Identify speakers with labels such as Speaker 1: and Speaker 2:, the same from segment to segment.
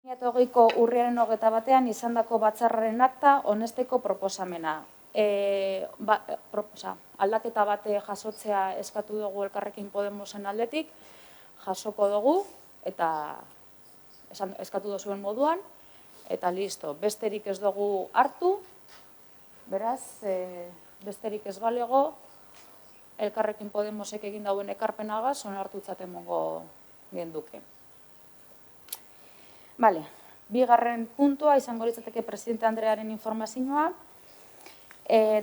Speaker 1: 2008ko urriaren 21 izandako batzarraren akta onesteko proposamena. Aldaketa bate jasotzea eskatu dugu Elkarrekin Podemosen aldetik, jasoko dugu eta eskatu duzuen moduan, eta listo, besterik ez dugu hartu, beraz, besterik ez balego, Elkarrekin Podemosek egin dauen ekarpenagaz, onartutzat emongo genduke. Bale, bigarren puntua izango litzateke presidente Andrearen informazioa.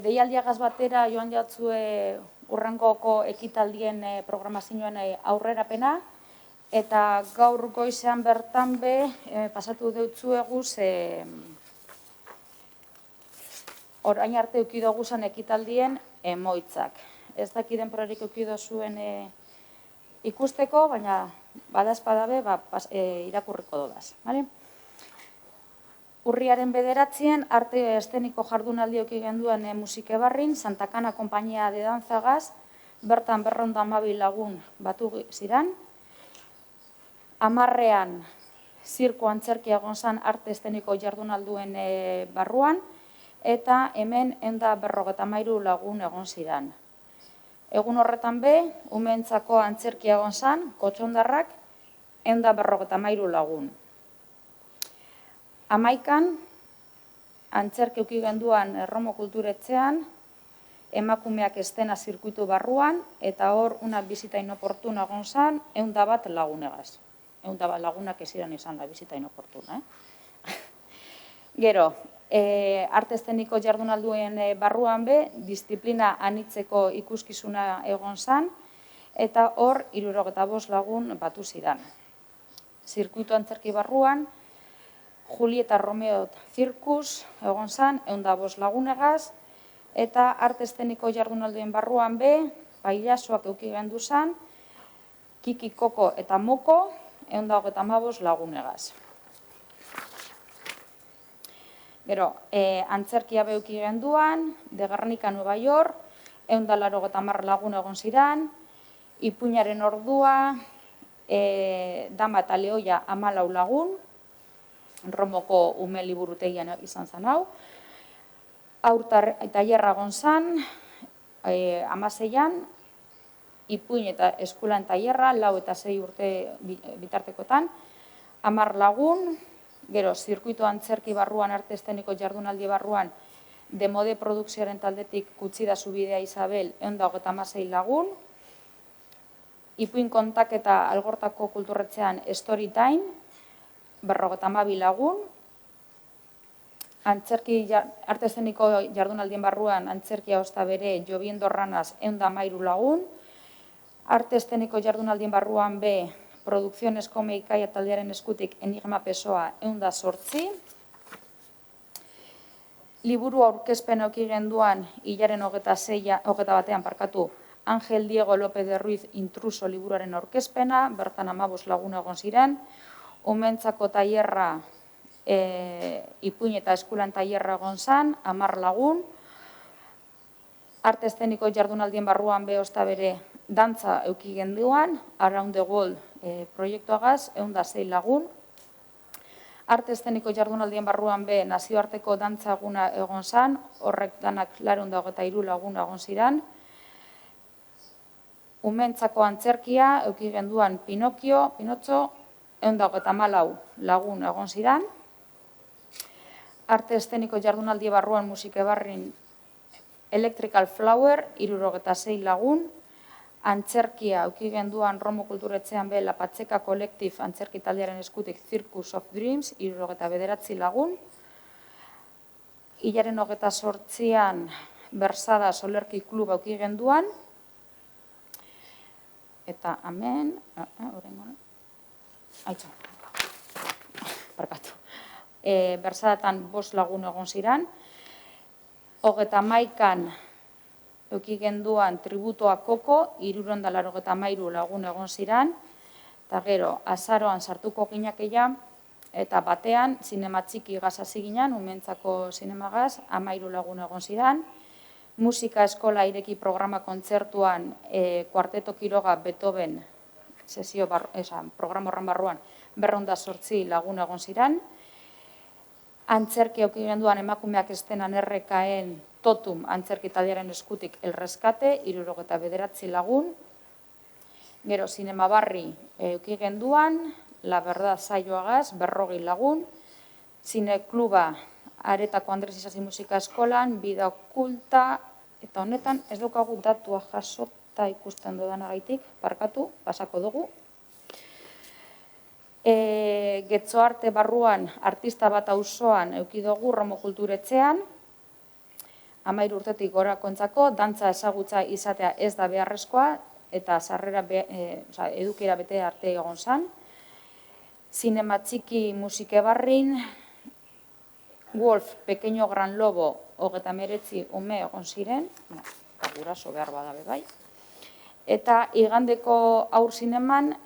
Speaker 1: Deialdiagaz batera joan jatzue urrengoko ekitaldien programazioan aurrerapena, eta gaur goizean bertan be pasatu deutzueguz orain arte eukidoguzan ekitaldien emoitzak. Ez dakiden prorik eukidozuen ikusteko, baina badazpadabe irakurriko dodaz. Urriaren 9 arte esteniko jardunaldi euki genduen Musikebarrin, Santa Kana Kompainia de Danzagaz, bertan 212 lagun batu ziran. 10ean zirko antzerkia gonzan arte esteniko jardunalduen barruan, eta hemen 153 lagun egon ziran. Egun horretan be, umeentzako antzerkia gonzan, kotxondarrak, 153 lagun. 11an, antzerki euki genduan Erromo Kulturetxean, emakumeak estena zirkuitu barruan, eta hor una bizita inoportuna gonzan, 101 lagunegaz. 101 lagunak eziran izan da bizita inoportuna. Gero, arte esteniko jardunalduen barruan be, disiplina anitzeko ikuskizuna egon zan, eta hor 75 lagun batu zidan. Zirkuitu antzerki barruan, Julieta Romeo Zirkus egon zan, 105 lagunegaz, eta arte esteniko jardunalduen barruan be, pailazoak euki gendu zan, Kiki, Koko eta Moko, 125 lagunegaz. Gero, antzerkia beuki genduan, de Guernica, Nueva York, 180 lagun egon ziran, Ipuñaren ordua, Dama eta Lehoia 14 lagun, Romoko ume liburutegian izan zan hau, Aurtar eta Jerra gonzan, 16an, Ipuin eta Eskulan eta Jerra, 4 eta 6 urte bitartekotan, 10 lagun. Gero, zirkuito antzerki barruan, arte esteniko jardunaldi barruan, Demode Produkzioaren taldetik Kutsida Zubidea Isabel, 126 lagun. Ipuin kontaketa Algortako Kulturretxean Storytime, 52 lagun. Arte esteniko jardunaldien barruan, antzerkia ozta bere, Jobiendo Ranas, 113 lagun. Arte esteniko jardunaldien barruan be, Produkziones Komeikaia taldearen eskutik Enigma Pesoa 108. Liburu aurkezpen auki genduan hilaren 21 parkatu Ángel Diego López de Ruiz Intruso liburuaren aurkezpena, bertan 15 lagun egon ziren. Umeentzako tailerra Ipuin eta Eskulan tailerra egon zan, 10 lagun. Arte esteniko jardunaldien barruan be ozta bere dantza euki genduan, Around the World proiektuagaz, 106 lagun. Arte esteniko jardunaldien barruan be nazioarteko dantza eguna egon zan, horrek danak 123 lagun egon ziran. Umeentzako antzerkia euki genduan Pinotxo, 134 lagun egon ziran. Arte esteniko jardunaldi barruan Musikebarrin Electrical Flower, 76 lagun. Antzerkia auki genduan Romo Kulturetxean be La Patzeka Kolektif antzerki taldearen eskutik Circus of Dreams, 79 lagun. Hilaren 28an Bersada Solerki Klub auki genduan. Eta hemen, Bersadatan 5 lagun egon ziran. 31an euki genduan Tributoa Koko, 383 lagun egon ziran. Eta gero, azaroan sartuko ginakeia, eta batean, zinema txiki gazasi ginen, umeentzako zinemagaz, 13 lagun egon ziran. Musika eskola ireki programa kontzertuan Kuarteto Quiroga Beethoven sesio programa horren barruan 208 lagun egon ziren. Antzerki auki genduan emakumeak estenan errekaen totum antzerki taldearen eskutik El Rescate, 69 lagun. Gero, Zinema Barri auki genduan, La Verdad saioagaz, 40 lagun. Zinekluba, Aretako Andres Isasi Musika Eskolan, Bida Okulta, eta honetan ez daukagu datua jasota ikusten dudanagaitik, barkatu, pasako dugu. Getxoarte barruan, artista bat auzoan eduki dugu Romo Kulturetxean, 13 urtetik gorakoentzako, dantza ezagutza izatea ez da beharrezkoa, eta sarrera edukiera bete arte egon zen. Zinema Txiki Musike Barrin, Wolf, Pequeño Gran Lobo, 39 ume egon ziren, guraso behar badabe bai. Eta igandeko aur zineman,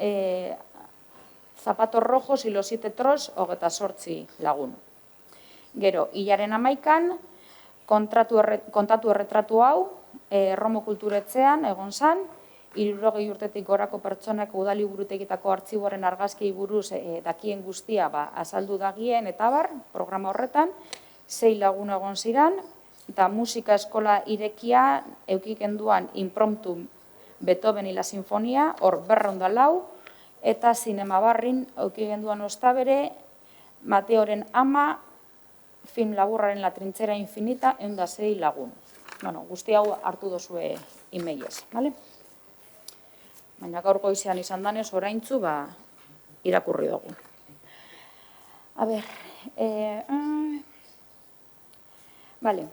Speaker 1: Zapatos Rojos y los 7 Trolls, 28 lagun. Gero, hilaren 11an, kontatu erretratu hau, Romo Kulturetxean egon zan, 60 urtetik gorako pertsonak udaliburutegitako artxiboaren argazkiei buruz dakien guztia azaldu dagien eta bar, programa horretan, 6 lagun egon ziren, eta musika eskola irekia eukikenduan Impromptu Beethoven y la Sinfonia, hor 204, eta Zinema Barrin eukikenduan ostabere, Mateoren Ama, film laburraren La Trinchera Infinita, 106 lagun. Guzti hau hartu dozue imeiez, bale? Baina gaur goizean izan danez, oraintzu, irakurri dugu. A ber, bale,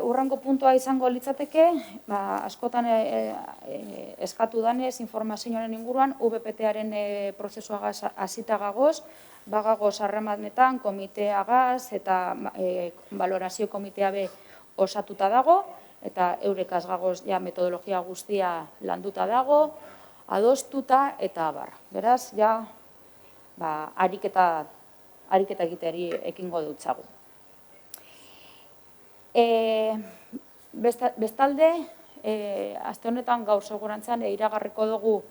Speaker 1: urrango puntua izango litzateke, askotan eskatu danez informazioaren inguruan, VPT-aren prozesuagaz hasita gagoz, bagagoz harremanetan komiteagaz eta valorazio komitea be osatuta dago, eta eurekaz gagoz ja metodologia guztia landuta dago, adostuta eta abar. Beraz, ja, ariketa egiteari ekingo dutzagu. Bestalde, aste honetan gaur segurantzan iragarriko dugu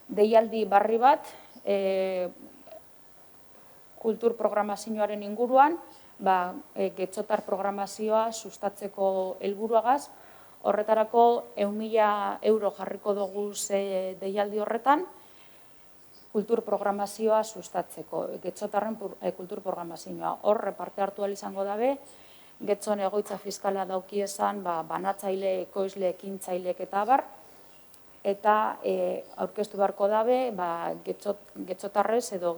Speaker 1: deialdi barri bat, kultur programazioaren inguruan, getxotar programazioa sustatzeko helburuagaz, horretarako 100.000 euro jarriko dugu deialdi horretan, kultur programazioa sustatzeko, getxotarren kultur programazioa. Hor, parte hartu izango dabe, getxon egoitza fiskala daukiezan, banatzaile, ekoizle, ekintzailek eta abar, eta aurkeztu beharko dabe, getxotarrez edo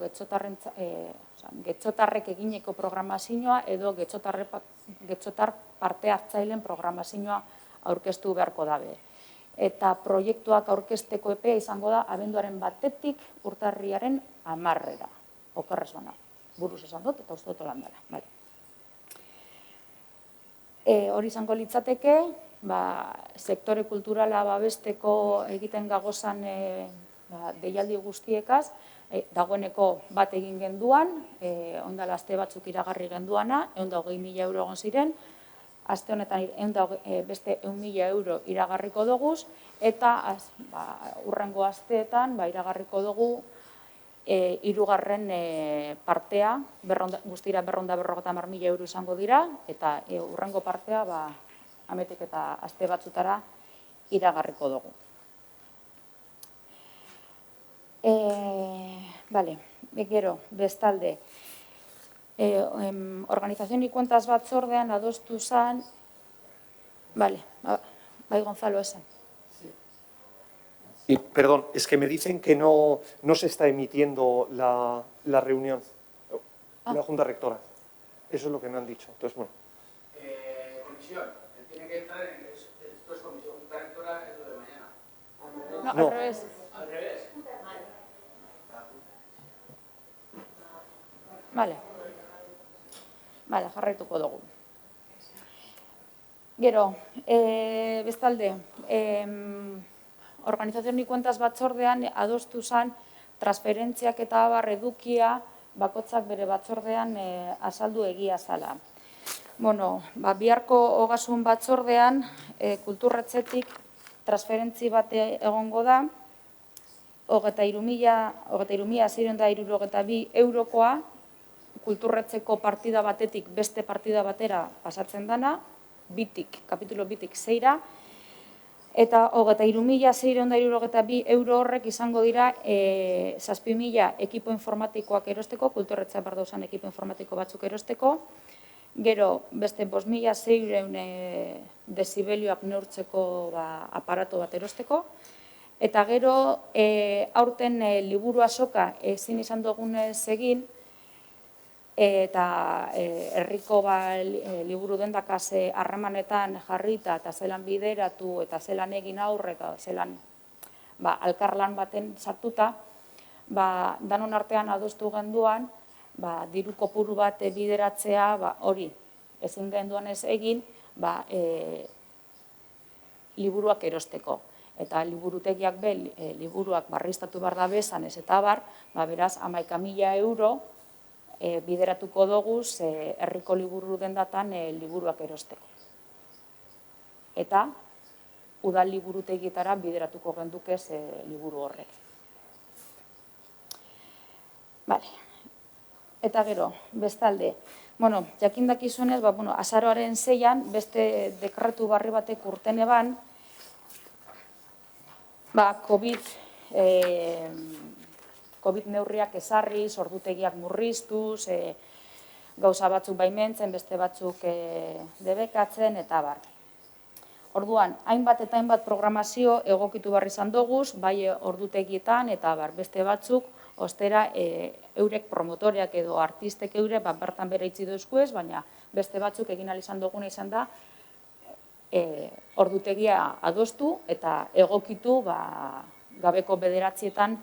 Speaker 1: getxotarrek egineko programazioa edo getxotar parte hartzaileen programazioa aurkeztu beharko dabe. Eta proiektuak aurkezteko epea izango da abenduaren 1-tik urtarriaren 10-era. Okerrez bana, buruz esan dut eta uste dut landara. Hori izango litzateke, sektore kulturala babesteko egiten gagozan deialdi guztiekaz, dagoeneko bat egin genduan, ondala aste batzuk iragarri genduana, 120.000 euro egon ziren, aste honetan beste 100.000 euro iragarriko doguz, eta urrengo asteetan iragarriko dugu hirugarren partea, guztira 250.000 euro izango dira, eta urrengo partea ametik eta aste batzutara iragarriko dugu. Gero, bestalde, Organización y Cuentas Batzordean adostu zan, bai Gonzalo, esan.
Speaker 2: Perdón, es que me dicen que no se está emitiendo la reunión, la Junta Rectora. Eso es lo que me han dicho. Entonces, bueno.
Speaker 3: Comisión, tiene que entrar esto es comisión. Junta Rectora es lo de mañana.
Speaker 1: No, al revés.
Speaker 3: Al revés.
Speaker 1: Bale, jarraituko dugu. Gero, bestalde, Organización y Cuentas Batzordean adostu zan transferentziak eta abar edukia bakotzak bere batzordean azaldu egia zala. Biharko ogasun batzordean kulturretxetik transferentzi bat egongo da, 23.662 eurokoa kulturretzeko partida batetik beste partida batera pasatzen dana, kapitulo bitik 6ra, eta 23.662 euro horrek izango dira 7.000 ekipo informatikoak erosteko, kulturretza bardozan ekipo informatiko batzuk erosteko, gero beste 5.600 dezibelioak neurtzeko aparato bat erosteko, eta gero aurten liburu azoka ezin izan dugunez egin, eta herriko liburu dendakaz harremanetan jarrita eta zelan bideratu eta zelan egin aurre eta zelan alkarlan baten sartuta, danon artean adostu genduan, diru kopuru bat bideratzea hori ezin genduan ez egin liburuak erosteko. Eta liburutegiak liburuak barriztatu behar da bezan ez eta beraz 11.000 euro bideratuko doguz herriko liburu dendatan liburuak erosteko. Eta udal liburutegietara bideratuko gendukez liburu horrek. Eta gero, bestalde, jakindakizunez, azaroaren 6an beste dekretu barri batek urten eban, COVID neurriak ezarriz, ordutegiak murriztuz, gauza batzuk baimentzen, beste batzuk debekatzen, eta bar. Orduan, hainbat eta hainbat programazio egokitu barri izan doguz, bai ordutegietan, eta beste batzuk, ostera, eurek promotoreak edo artistek eure, bertan bere itzi duzkuez, baina beste batzuk egin izan duguna izan da, ordutegia adostu eta egokitu gabeko bederatzietan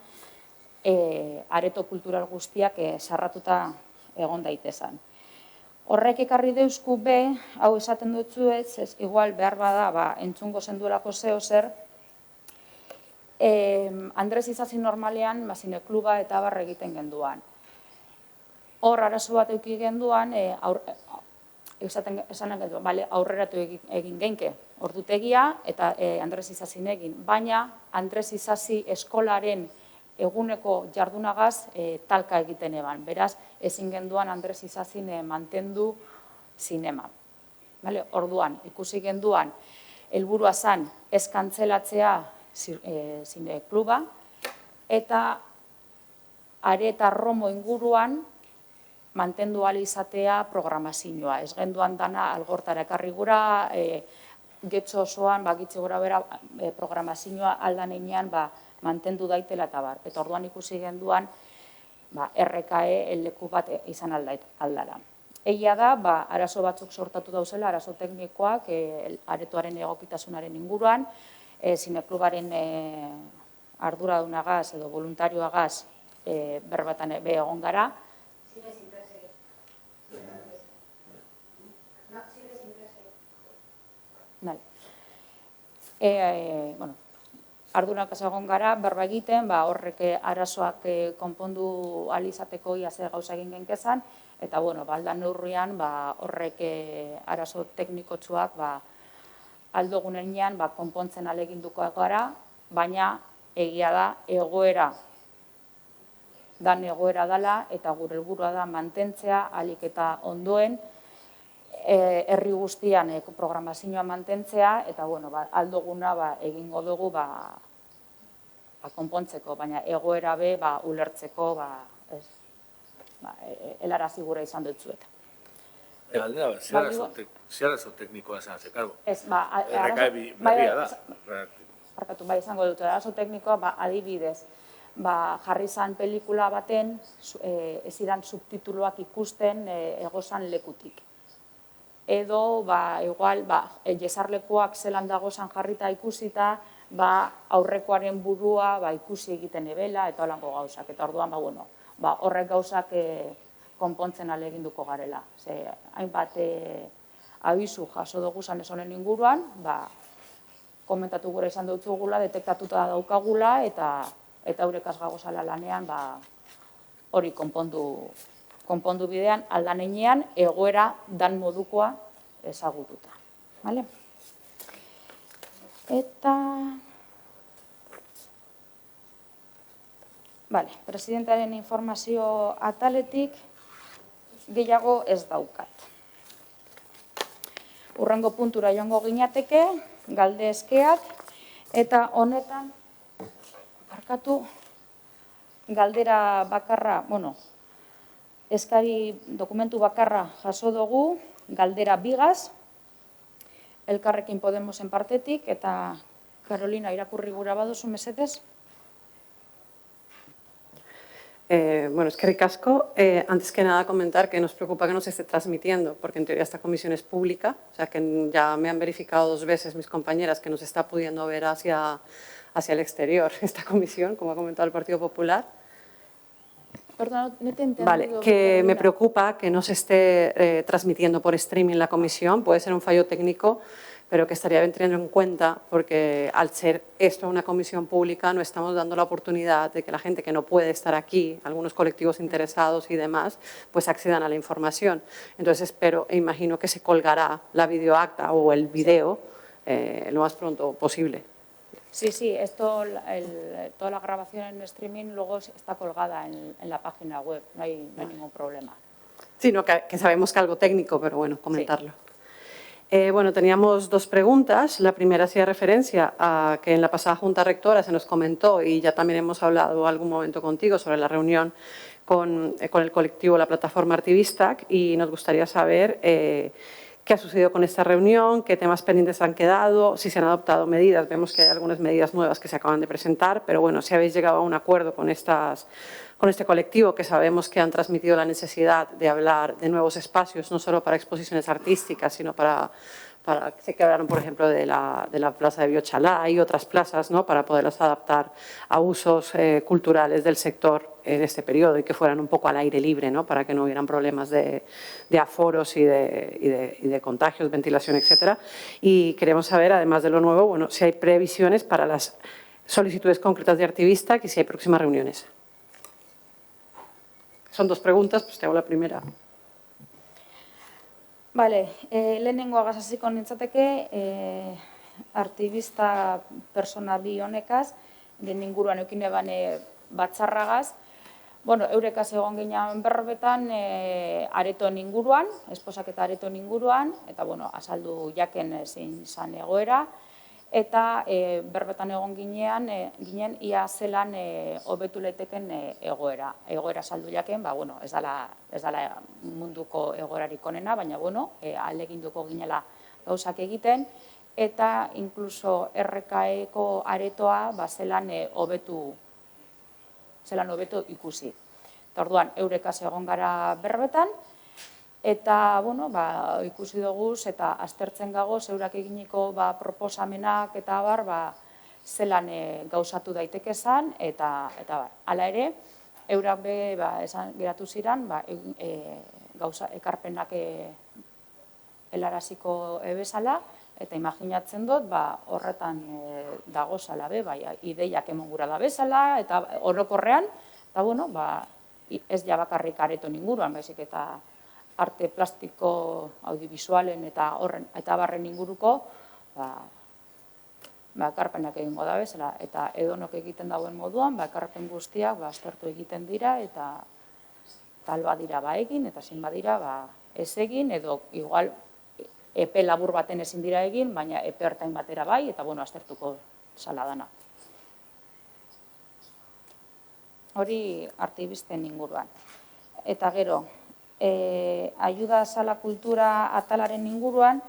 Speaker 1: areto kultural guztiak sarratuta egon daitezan. Horrek ekarri deusku hau esaten dutzu ez, igual behar bada entzungo zenduelako zeo zer, Andres Izazi normalean zinekluba eta barra egiten genduan. Hor arazo bat euki genduan, aurreratu egin genke ordutegia eta Andres Izazin egin. Baina Andres Izazi eskolaren eguneko jardunagaz talka egiten eban. Beraz, ezin genduan Andres Izazin mantendu zinema. Orduan, ikusi genduan, helburua zan ez kantzelatzea zinekluba eta are eta Romo inguruan mantendu izatea programazioa. Ez genduan dana algortara ekarri gura, getxo osoan, gitzi gura bera programazioa aldan einean mantendu daitela eta bar. Eta orduan ikusi genduan RKE leku bat izan aldara. Egia da, arazo batzuk sortatu dauzela, arazo teknikoak, aretoaren egokitasunaren inguruan, zineklubaren arduradunagaz edo voluntarioagaz berbatan egon gara. Ardurak egon gara, berba egiten, horrek arazoak konpondu alizateko ia zer gauza egin genkezan, eta baldan neurrian horrek arazo teknikotsuak aldogunean konpontzen aleginduko gara, baina egia da egoera dela eta gure helburua da mantentzea alik eta ondoen herri guztian programazioa mantentzea eta aldoguna egingo dugu konpontzeko, baina egoera ulertzeko helarazi gura izan dutzuet.
Speaker 4: Galdera, zer arazo teknikoa zen, zekarbo? RKE berria da.
Speaker 1: Barkatu, izango dut, arazo teknikoa adibidez, jarri zan pelikula baten ez idan subtituluak ikusten egozan lekutik. Edo, igual, jesarlekuak zelan dagozan jarrita ikusita, aurrekoaren burua ikusi egiten ebela, eta holango gauzak. Eta orduan, horrek gauzak konpontzen aleginduko garela. Hainbat abizu jaso dugu zan ez honen inguruan, komentatu gura izan dutzugula, detektatuta daukagula, eta eurekaz gagozala lanean hori konpondu bidean, aldan einean, egoera dan modukoa ezagututa. Eta... Presidentaren informazio ataletik gehiago ez daukat. Urrengo puntura joango ginateke, galdezkeak, eta honetan, galdera bakarra, eskari dokumentu bakarra jaso dugu, galdera bigaz, Elkarrekin Podemosen partetik, eta Carolina, irakurri gura baduzu mesedez?
Speaker 5: Eskerrik asko. Antes que nada comentar que nos preocupa que no se esté transmitiendo, porque en teoría esta comisión es pública, o sea que ya me han verificado 2 veces mis compañeras que nos está pudiendo ver hacia el exterior esta comisión, como ha comentado el Partido Popular.
Speaker 1: Perdón, no te entiendo.
Speaker 5: Vale, que me preocupa que no se esté transmitiendo por streaming la comisión, puede ser un fallo técnico, pero que estaría bien tenerlo en cuenta porque al ser esto una comisión pública no estamos dando la oportunidad de que la gente que no puede estar aquí, algunos colectivos interesados y demás, pues accedan a la información. Entonces espero e imagino que se colgará la videoacta o el video lo más pronto posible.
Speaker 1: Sí, esto, toda la grabación en streaming luego está colgada en la página web, no hay ningún problema.
Speaker 5: Sí, no, que sabemos que algo técnico, pero bueno, comentarlo. Sí. Teníamos 2 preguntas. La primera hacía referencia a que en la pasada Junta Rectora se nos comentó, y ya también hemos hablado algún momento contigo sobre la reunión con el colectivo La Plataforma Artivistac, y nos gustaría saber qué ha sucedido con esta reunión, qué temas pendientes han quedado, si se han adoptado medidas. Vemos que hay algunas medidas nuevas que se acaban de presentar, pero bueno, si habéis llegado a un acuerdo con este colectivo, que sabemos que han transmitido la necesidad de hablar de nuevos espacios, no solo para exposiciones artísticas, sino para sé que hablaron, por ejemplo, de la plaza de Biochalá y otras plazas, ¿no?, para poderlas adaptar a usos culturales del sector en este periodo y que fueran un poco al aire libre, ¿no?, para que no hubieran problemas de aforos y de contagios, ventilación, etcétera. Y queremos saber, además de lo nuevo, bueno, si hay previsiones para las solicitudes concretas de Artivistac y si hay próximas reuniones. Son 2 preguntas, pues te hago la primera.
Speaker 1: Lehenengo hasiko nintzateke, Artibista persona bi honekaz, den inguruan eukine bane batzarragaz. Eurekaz egon ginean berbetan aretoen inguruan, esposaketa aretoen inguruan, eta azaldu jaken zein zan egoera, eta berbetan egon ginen ia zelan hobetu leiteken egoera. Egoera saldu jaken, ez dela munduko egoerarik onena, baina ahaleginduko ginela gauzak egiten, eta inkluso RKeko aretoa zelan hobetu ikusi. Orduan, eurekaz egon gara berbetan, eta, ikusi dugu eta aztertzen gago zeurak eginiko proposamenak eta zelan gauzatu daiteke zan, eta hala ere, eurak esan geratu ziren, ekarpenak helaraziko ebezala, eta imaginatzen dut, horretan dago zala ideiak emon gura da bezala, eta orokorrean, eta ez jabakarrik areton inguruan, baizik eta arte plastiko audiovisualen eta barren inguruko ekarpenak egingo da bezala, eta edonok egiten dauen moduan, ekarpen guztiak aztertu egiten dira, eta alba dira egin, eta zin badira ez egin, edo igual epe labur baten ezin dira egin, baina epe ertain batera eta aztertuko zala dana. Hori Artibisten inguruan. Eta gero, ayuda sala kultura atalaren inguruan,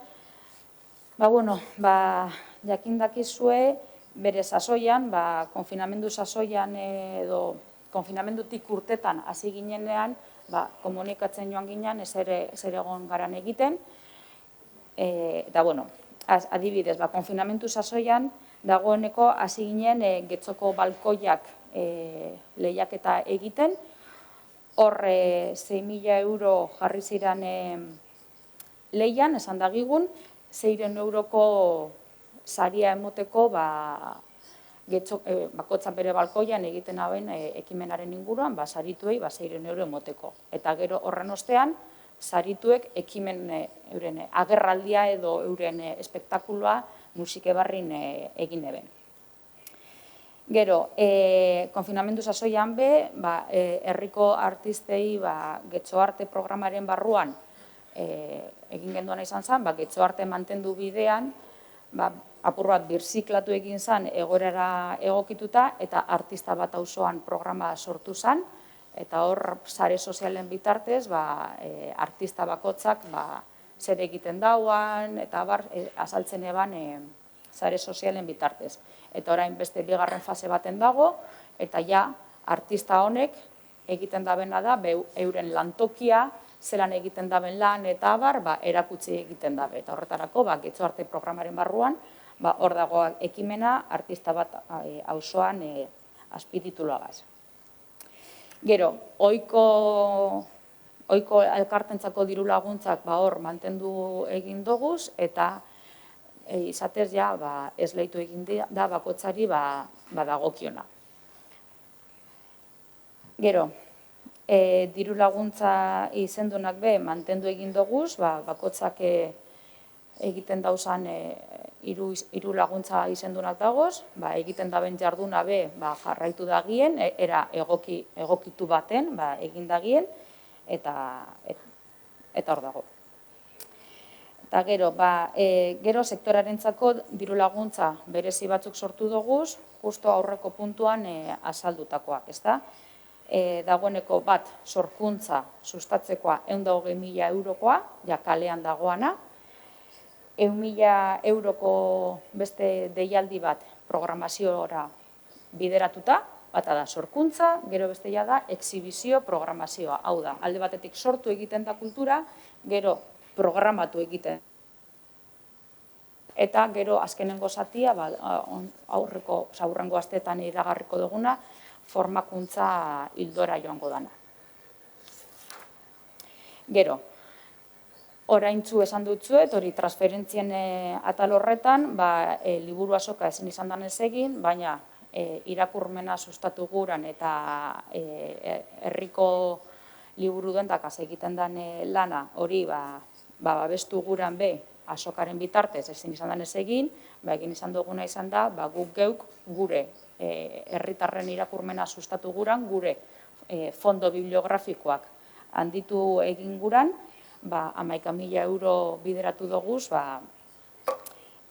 Speaker 1: jakindakizue bere sasoian, konfinamendu sasoian edo konfinamendutik urtetan hasi ginenean, komunikatzen joan ginen, zer egon garan egiten, eta adibidez, konfinamendu sasoian dagoeneko hasi ginen Getzoko balkoiak lehiaketa egiten, hor 6.000 euro jarri ziren lehian, esan dagigun, 600 euroko saria emoteko bakotzan bere balkoian egiten hauen ekimenaren inguruan, sarituei 600 euro emoteko. Eta gero horren ostean, sarituek ekimen euren agerraldia edo euren espektakuloa musike barrin egin eben. Gero, konfinamendu sasoian be, herriko artistei Getxo Arte programaren barruan egin genduana izan zen, Getxo Arte mantendu bidean, apur bat birziklatu egin zen egoerara egokituta eta artista bat auzoan programa sortu zen, eta hor sare sozialen bitartez artista bakotzak zer egiten dauan, eta azaltzen eban sare sozialen bitartez. Eta orain beste bigarren fase baten dago, eta ja artista honek egiten dabena da, euren lantokia, zelan egiten daben lan eta erakutsi egiten dabe. Eta horretarako, Getxo Arte programaren barruan, hor dago ekimena artista bat auzoan azpitituluagaz. Gero, ohiko elkartentzako diru laguntzak hor mantendu egin doguz, eta izatez esleitu egin da bakotzari badagokiona. Gero, diru laguntza izendunak mantendu egin doguz, bakotzak egiten dauzan hiru laguntza izendunak dagoz, egiten daben jarduna jarraitu dagien, era egokitu baten egin dagien, eta hor dago. Eta gero sektorarentzako diru laguntza berezi batzuk sortu doguz, justo aurreko puntuan azaldutakoak, ezta? Dagoeneko bat sorkuntza sustatzekoa 120.000 eurokoa, ja kalean dagoana, 100.000 euroko beste deialdi bat programaziora bideratuta, bata da sorkuntza, gero bestea da exhibizio programazioa. Hau da, alde batetik sortu egiten da kultura, gero programatu egiten. Eta gero azkenengo zatia, aurrengo asteetan iragarriko duguna, formakuntza hildora joango dana. Gero, oraintzu esan dutzuet, hori transferentzien atal horretan, liburu azoka ezin izan danez egin, baina irakurmena sustatu guran eta herriko liburu dentakaz egiten den lana hori babestu guran azokaren bitartez ezin izan danez egin, egin izan duguna izan da, guk geuk gure herritarren irakurmena sustatu guran, gure fondo bibliografikoak handitu egin guran, 11.000 euro bideratu doguz,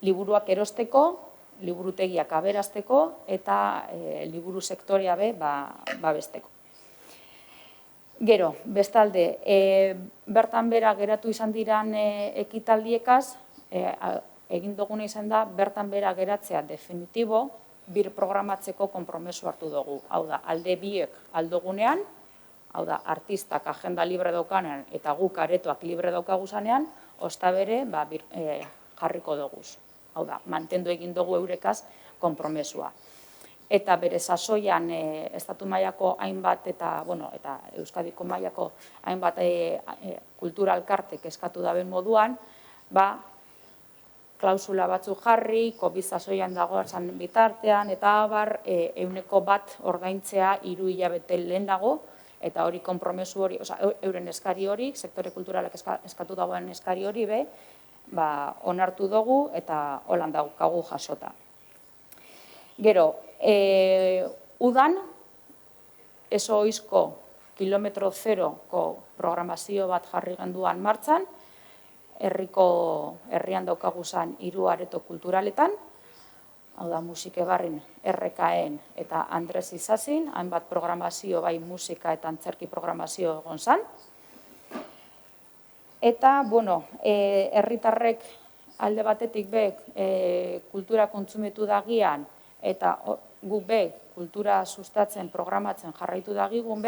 Speaker 1: liburuak erosteko, liburutegiak aberazteko eta liburu sektorea babesteko. Gero, bestalde, bertan bera geratu izan diran ekitaldiekaz, egin duguna izan da, bertan bera geratzea definitibo, bir programatzeko konpromesu hartu dugu. Hau da, alde biek aldogunean, hau da, artistak agenda libre daukanean eta guk aretoak libre daukaguzanean, osta bere jarriko doguz. Hau da, mantendu egin dugu eurekaz konpromesua. Eta bere sasoian estatu mailako hainbat eta Euskadiko mailako hainbat kultura elkartek eskatu daben moduan, klausula batzuk jarri, COVID sasoian dagoen bitartean, eta 100% ordaintzea 3 hilabete lehenago, eta hori konpromesu hori, euren eskari hori, sektore kulturalak eskatu dagoen eskari hori onartu dugu eta holan daukagu jasota. Gero, udan, esoizko kilometro zeroko programazio bat jarri genduan martxan, herrian daukaguzan 3 areto kulturaletan, hau da, Musikebarrin, RKN eta Andres Izazin, hainbat programazio bai musika eta antzerki programazio egon zan. Eta, herritarrek alde batetik kultura kontsumitu dagian eta guk kultura sustatzen, programatzen jarraitu dagigun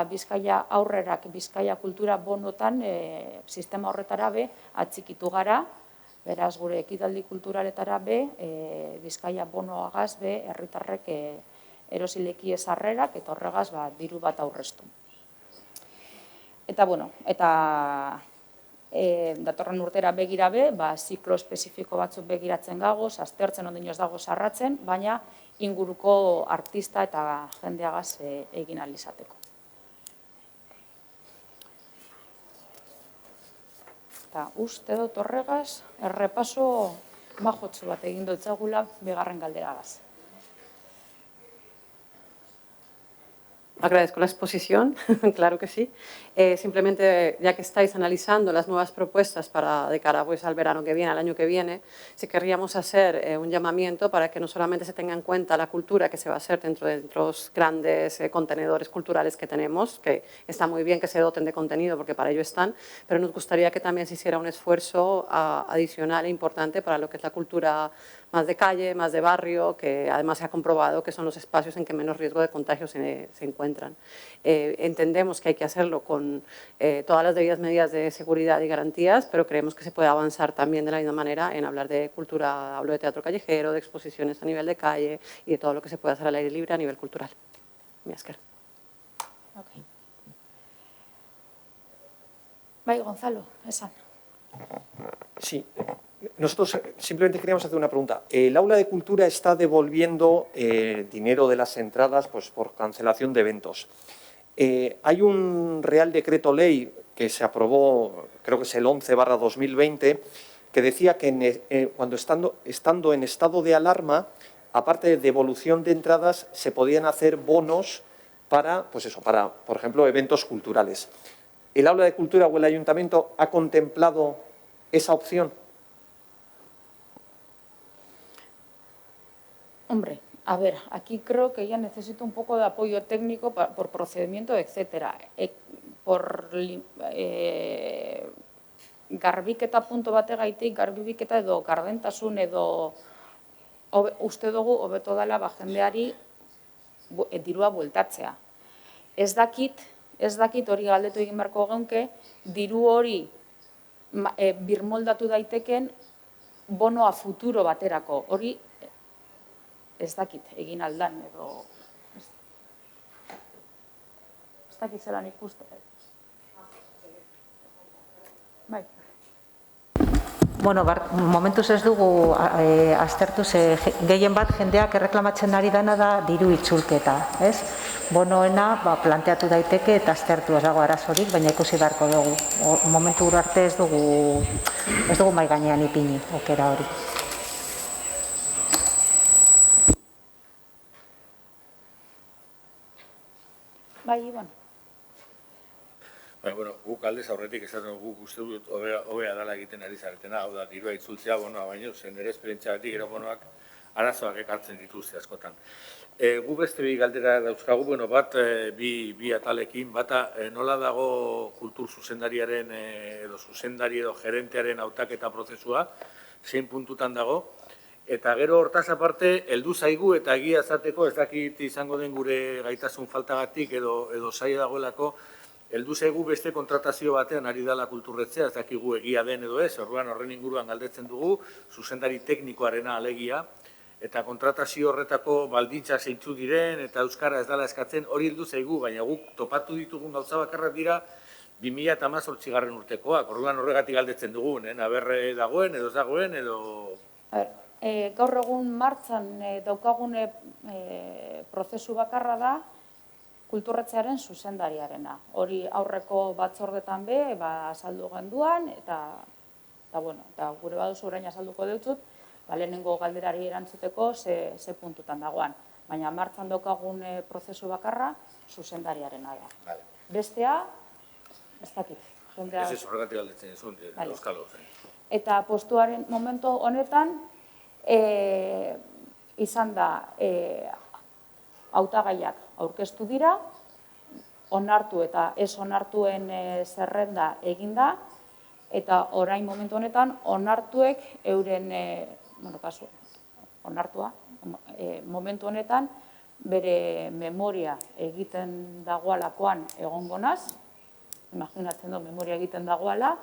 Speaker 1: Bizkaia aurrerak, Bizkaia kultura bonotan sistema horretara atxikitu gara, beraz gure ekitaldi kulturaletara Bizkaia bonoagaz herritarrek erosileki ezarrerak eta horregaz diru bat aurreztu. Eta, datorren urtera begira ziklo espezifiko batzuk begiratzen gagoz, aztertzen ondinoz dago sarratzen, baina inguruko artista eta jendeagaz egin alizateko. Eta uste dut horregaz, errepaso majotzu bat egin dutzagula bigarren galderagaz.
Speaker 5: Agradezco la exposición, claro que sí. Simplemente, ya que estáis analizando las nuevas propuestas de cara pues, al verano que viene, al año que viene, sí querríamos hacer un llamamiento para que no solamente se tenga en cuenta la cultura que se va a hacer dentro de los grandes contenedores culturales que tenemos, que está muy bien que se doten de contenido porque para ello están, pero nos gustaría que también se hiciera un esfuerzo adicional e importante para lo que es la cultura más de calle, más de barrio, que además se ha comprobado que son los espacios en que menos riesgo de contagio se encuentran. Entendemos que hay que hacerlo con todas las debidas medidas de seguridad y garantías, pero creemos que se puede avanzar también de la misma manera en hablar de cultura, hablo de teatro callejero, de exposiciones a nivel de calle y de todo lo que se puede hacer al aire libre a nivel cultural. Miasker.
Speaker 1: Okay. Bai, Gonzalo, esan.
Speaker 2: Sí, nosotros simplemente queríamos hacer una pregunta. El Aula de Cultura está devolviendo dinero de las entradas pues, por cancelación de eventos. Hay un Real Decreto Ley que se aprobó, creo que es el 11/2020, que decía que cuando estando en estado de alarma, aparte de devolución de entradas, se podían hacer bonos para, pues eso, para, por ejemplo, eventos culturales. ¿El Aula de Cultura o el Ayuntamiento ha contemplado esa opción?
Speaker 1: Hombre, a ver, aquí creo que ya necesito un poco de apoyo técnico por procedimiento, etcétera. Garbiketa punto bategaitik, garbiketa edo gardentasun edo uste dugu hobeto dela jendeari dirua bueltatzea. Ez dakit hori galdetu egin beharko geunke, diru hori birmoldatu daiteken bonoa futuro baterako. Hori ez dakit egin aldan edo... Ez dakit zelan ikuste. Bai.
Speaker 6: Bueno, momentuz ez dugu aztertu, gehien bat jendeak erreklamatzen ari dana da diru itzulketa, ez? Bonoena planteatu daiteke eta aztertu ez dago arazorik, baina ikusi beharko dugu. Momentu arte ez dugu mai gainean ipini, okera hori.
Speaker 1: Bai, Iban.
Speaker 4: Bueno, guk aldez aurretik esaten guk uste dut hobea dela egiten ari zaretena, hau da, dirua itzultzea bonoa baino, zen ere esperientziagatik gero bonoak arazoak ekartzen dituzte askotan. Gu beste bi galdera dauzkagu, bat bi atalekin, bata nola dago kultur zuzendariaren edo zuzendari edo gerentearen hautaketa prozesua, zein puntutan dago, eta gero hortaz aparte, heldu zaigu eta egia zateko ez dakit izango den gure gaitasun faltagatik edo zaila dagoelako, heldu zaigu beste kontratazio batean ari dela kulturretzea, ez dakigu egia den edo ez, orduan horren inguruan galdetzen dugu, zuzendari teknikoarena alegia, eta kontratazio horretako baldintza zeintzu diren, eta euskara ez dela eskatzen, hori heldu zaigu, baina guk topatu ditugun gauza bakarrak dira 2018 urtekoak, orduan horregatik galdetzen dugun, aberre dagoen edo ez dagoen edo...
Speaker 1: Gaur egun martxan daukagune prozesu bakarra da, kulturretzearen zuzendariarena. Hori aurreko batzordetan azaldu genduan, eta gure baduzu orain azalduko deutzut, lehenengo galderari erantzuteko ze puntutan dagoan. Baina martxan daukagun prozesu bakarra zuzendariarena da. Bestea, ez dakit.
Speaker 4: Ez horregatik galdetzen ezun, euskalo.
Speaker 1: Eta postuaren momentu honetan, izan da hautagaiak aurkeztu dira, onartu eta ez onartuen zerrenda eginda, eta orain momentu honetan onartuek euren, onartua, momentu honetan bere memoria egiten dagoalakoan egongo naz, imaginatzen du memoria egiten dagoala,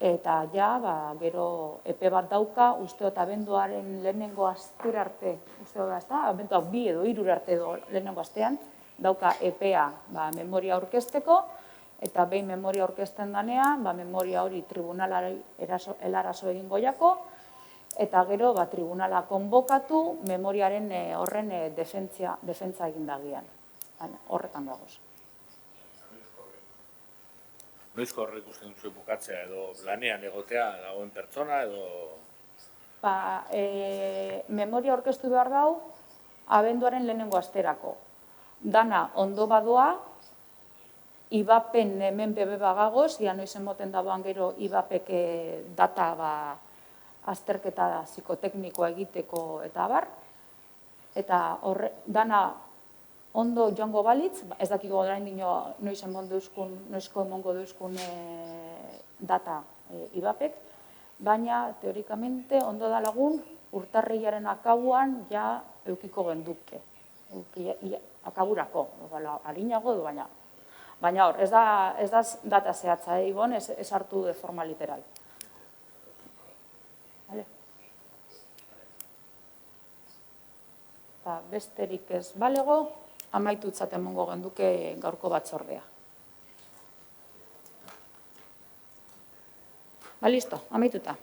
Speaker 1: eta gero epe bat dauka, usteot abenduaren lehenengo astera arte, usteot da, ez da, abenduak 2 edo 3 arte edo lehenengo astean, dauka epea memoria aurkezteko, eta behin memoria aurkezten danean, memoria hori tribunalari helarazo egingo jako, eta gero tribunala konbokatu memoriaren horren defentsa egin dagian. Horretan dagoz.
Speaker 4: Noizko horrek uste dut bukatzea edo lanean egotea dagoen pertsona edo...
Speaker 1: Memoria aurkeztu behar dau abenduaren lehenengo asterako. dana ondo badoa, IBAPen hemen bebe bagagoz, ia noizen moten dagoan gero IBAPek data azterketa psikoteknikoa egiteko eta abar, eta dana ondo joango balitz, ez dakiko orain dino noizko emongo duzkun data IBAPek, baina teorikamente ondo da lagun urtarrilaren akauan ja eukiko genduke, akaburako, harinago du baina. Baina hor, ez da data zehatza egon, ez hartu de forma literal. Besterik ez balego, amaitutzat emongo genduke gaurko batzordea. Listo, amaituta.